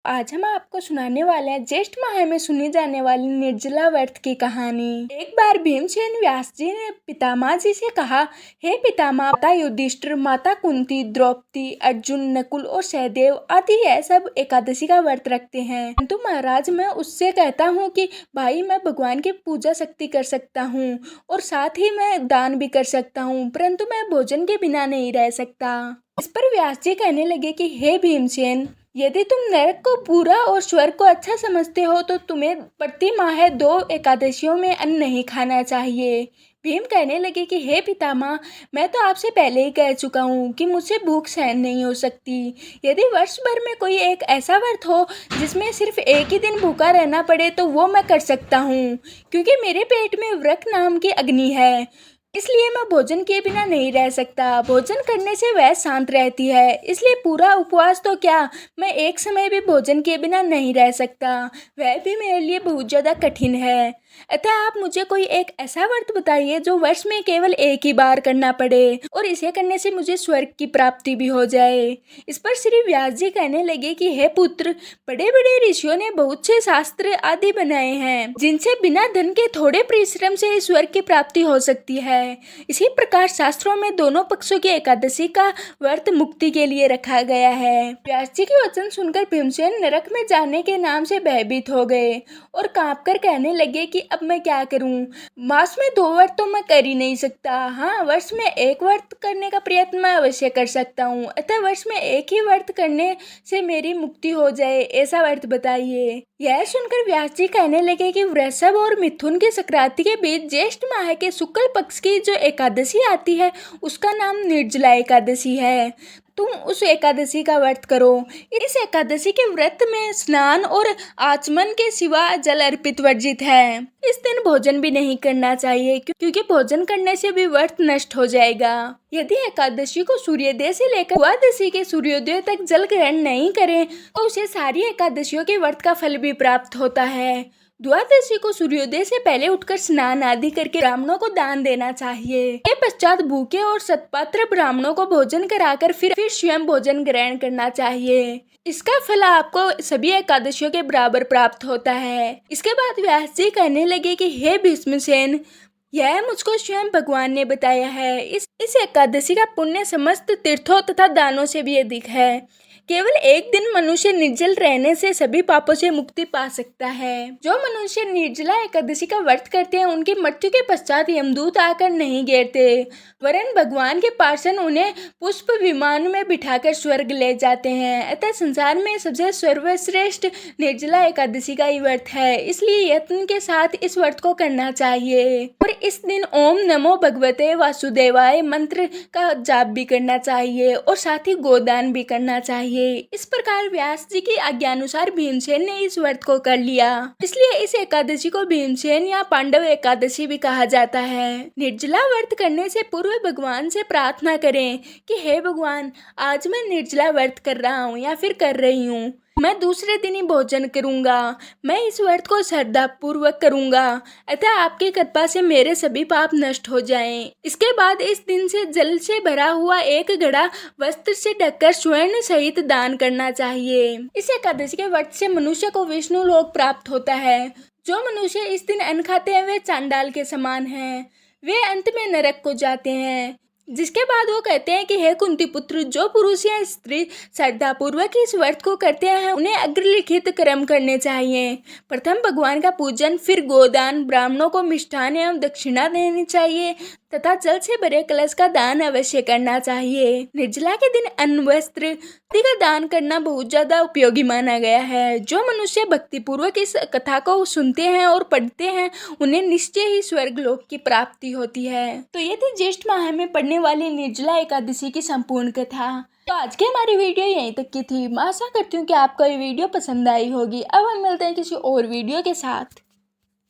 आज हम आपको सुनाने वाले हैं ज्येष्ठ माह में सुनी जाने वाली निर्जला व्रत की कहानी। एक बार भीमसेन व्यास जी ने पितामह जी से कहा, हे पितामह, माता युधिष्ठिर, माता कुंती, द्रौपदी, अर्जुन, नकुल और सहदेव आदि यह सब एकादशी का व्रत रखते हैं, परंतु महाराज मैं उससे कहता हूँ कि भाई मैं भगवान की पूजा शक्ति कर सकता हूँ और साथ ही मैं दान भी कर सकता हूँ, परंतु मैं भोजन के बिना नहीं रह सकता। इस पर व्यास जी कहने लगे कि हे भीमसेन, यदि तुम नरक को बुरा और स्वर्ग को अच्छा समझते हो तो तुम्हें प्रति माह 2 एकादशियों में अन्न नहीं खाना चाहिए। भीम कहने लगे कि हे पितामह, मैं तो आपसे पहले ही कह चुका हूँ कि मुझसे भूख सहन नहीं हो सकती। यदि वर्ष भर में कोई एक ऐसा व्रत हो जिसमें सिर्फ एक ही दिन भूखा रहना पड़े तो वो मैं कर सकता हूँ, क्योंकि मेरे पेट में व्रत नाम की अग्नि है, इसलिए मैं भोजन के बिना नहीं रह सकता। भोजन करने से वह शांत रहती है, इसलिए पूरा उपवास तो क्या, मैं एक समय भी भोजन के बिना नहीं रह सकता, वह भी मेरे लिए बहुत ज़्यादा कठिन है। अतः आप मुझे कोई एक ऐसा व्रत बताइए जो वर्ष में केवल एक ही बार करना पड़े और इसे करने से मुझे स्वर्ग की प्राप्ति भी हो जाए। इस पर श्री व्यास जी कहने लगे कि हे पुत्र, बड़े बड़े ऋषियों ने बहुत से शास्त्र आदि बनाए हैं जिनसे बिना धन के थोड़े परिश्रम से स्वर्ग की प्राप्ति हो सकती है। इसी प्रकार शास्त्रों में दोनों पक्षों की एकादशी का व्रत मुक्ति के लिए रखा गया है। व्यास जी के वचन सुनकर भीमसेन नरक में जाने के नाम से भयभीत हो गए और कांपकर कहने लगे कि अब मैं क्या करूं? मास में 2 व्रत तो मैं कर ही नहीं सकता। हाँ, वर्ष में एक व्रत करने का प्रयत्न मैं अवश्य कर सकता हूँ, अतः वर्ष में एक ही व्रत करने से मेरी मुक्ति हो जाए, ऐसा व्रत बताइए। यह सुनकर व्यास जी कहने लगे कि वृषभ और मिथुन की संक्रांति के बीच ज्येष्ठ माह के शुक्ल पक्ष की जो एकादशी आती है उसका नाम निर्जला एकादशी है। तुम उस एकादशी का व्रत करो। इस एकादशी के व्रत में स्नान और आचमन के सिवा जल अर्पित वर्जित है। इस दिन भोजन भी नहीं करना चाहिए क्योंकि भोजन करने से भी व्रत नष्ट हो जाएगा। यदि एकादशी को सूर्योदय से लेकर द्वादशी के सूर्योदय तक जल ग्रहण नहीं करें तो उसे सारी एकादशियों के व्रत का फल भी प्राप्त होता है। द्वादशी को सूर्योदय से पहले उठकर स्नान आदि करके ब्राह्मणों को दान देना चाहिए। के पश्चात भूखे और सत्पात्र ब्राह्मणों को भोजन कराकर फिर स्वयं भोजन ग्रहण करना चाहिए। इसका फल आपको सभी एकादशियों के बराबर प्राप्त होता है। इसके बाद व्यास जी कहने लगे कि हे भीष्मसेन, यह मुझको स्वयं भगवान ने बताया है। इस एकादशी का पुण्य समस्त तीर्थों तथा दानों से भी अधिक है। केवल एक दिन मनुष्य निर्जल रहने से सभी पापों से मुक्ति पा सकता है। जो मनुष्य निर्जला एकादशी का व्रत करते हैं उनकी मृत्यु के पश्चात यमदूत आकर नहीं घेरते, वरन भगवान के पार्षद उन्हें पुष्प विमान में बिठाकर स्वर्ग ले जाते हैं। अतः संसार में सबसे सर्वश्रेष्ठ निर्जला एकादशी का ही व्रत है, इसलिए यत्न के साथ इस व्रत को करना चाहिए और इस दिन ओम नमो भगवते वासुदेवाय मंत्र का जाप भी करना चाहिए और साथ ही गोदान भी करना चाहिए। इस प्रकार व्यास जी की आज्ञानुसार भीमसेन ने इस व्रत को कर लिया, इसलिए इस एकादशी को भीमसेन या पांडव एकादशी भी कहा जाता है। निर्जला व्रत करने से पूर्व भगवान से प्रार्थना करें कि हे भगवान, आज मैं निर्जला व्रत कर रहा हूँ या फिर कर रही हूँ, मैं दूसरे दिन ही भोजन करूंगा, मैं इस व्रत को श्रद्धा पूर्वक करूंगा, अतः आपकी कृपा से मेरे सभी पाप नष्ट हो जाएं। इसके बाद इस दिन से जल से भरा हुआ एक घड़ा वस्त्र से ढककर स्वर्ण सहित दान करना चाहिए। इस एकादशी के व्रत से मनुष्य को विष्णु लोक प्राप्त होता है। जो मनुष्य इस दिन अन्न खाते हैं वे चांडाल के समान हैं, वे अंत में नरक को जाते हैं। जिसके बाद वो कहते हैं कि हे कुंती पुत्र, जो पुरुष या स्त्री श्रद्धा पूर्वक इस व्रत को करते हैं उन्हें अग्रलिखित कर्म करने चाहिए। प्रथम भगवान का पूजन, फिर गोदान, ब्राह्मणों को मिष्ठान एवं दक्षिणा देनी चाहिए तथा जल से भरे कलश का दान अवश्य करना चाहिए। निर्जला के दिन अन्न, वस्त्र आदि का दान करना बहुत ज्यादा उपयोगी माना गया है। जो मनुष्य भक्ति पूर्वक इस कथा को सुनते हैं और पढ़ते हैं उन्हें निश्चय ही स्वर्ग लोक की प्राप्ति होती है। तो ये थी ज्येष्ठ माह में पढ़ने वाली निर्जला एकादशी की संपूर्ण कथा। तो आज की हमारी वीडियो यहीं तक की थी। मैं आशा करती हूँ कि आपको ये वीडियो पसंद आई होगी। अब हम मिलते हैं किसी और वीडियो के साथ।